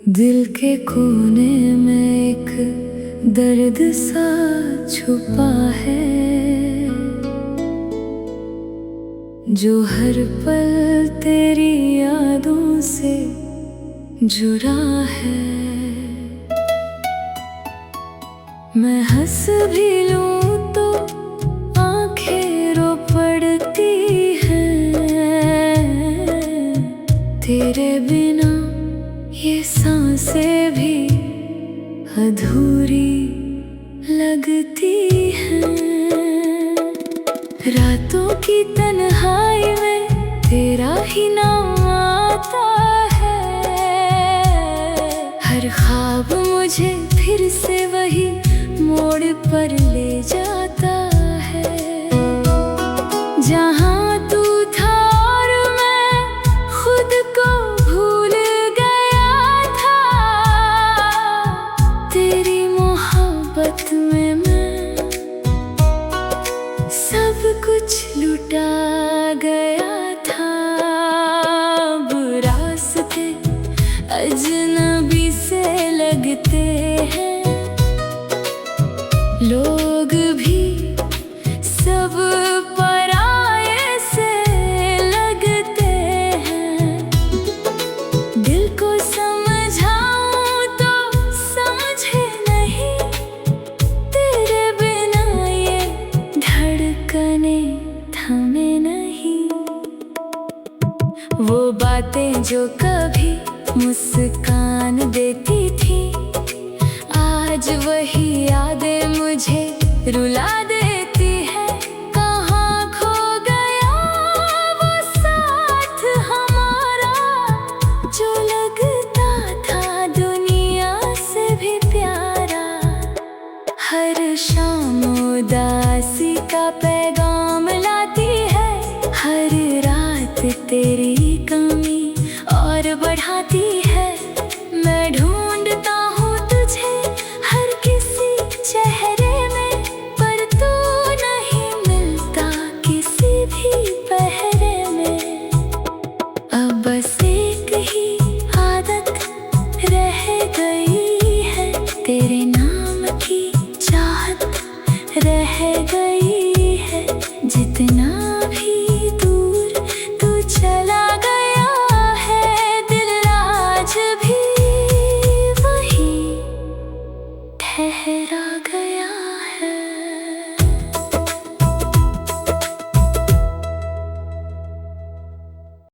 दिल के कोने में एक दर्द सा छुपा है, जो हर पल तेरी यादों से जुड़ा है। मैं हंस भी लूं तो आंखें रो पड़ती हैं, तेरे बिना ये सांसें भी अधूरी लगती हैं। रातों की तन्हाई में तेरा ही नाम आता है, हर ख्वाब मुझे फिर से वही मोड़ पर ले जाता है। जहाँ तू था और मैं खुद को भूल गया था, तेरी मोहब्बत में मैं सब कुछ लुटा गया था। अब रास्ते अजनबी से लगते हैं, लोग भी सब पराये से लगते हैं। दिल को समझाऊं तो समझे नहीं, तेरे बिना ये धड़कने थमे नहीं। वो बातें जो कभी मुस्कान देती थी, आज वही यादें मुझे रुला देती है। कहाँ खो गया वो साथ हमारा, जो लगता था दुनिया से भी प्यारा। हर शाम उदासी का पैगाम लाती है, हर रात तेरी कमी और बढ़ाती है।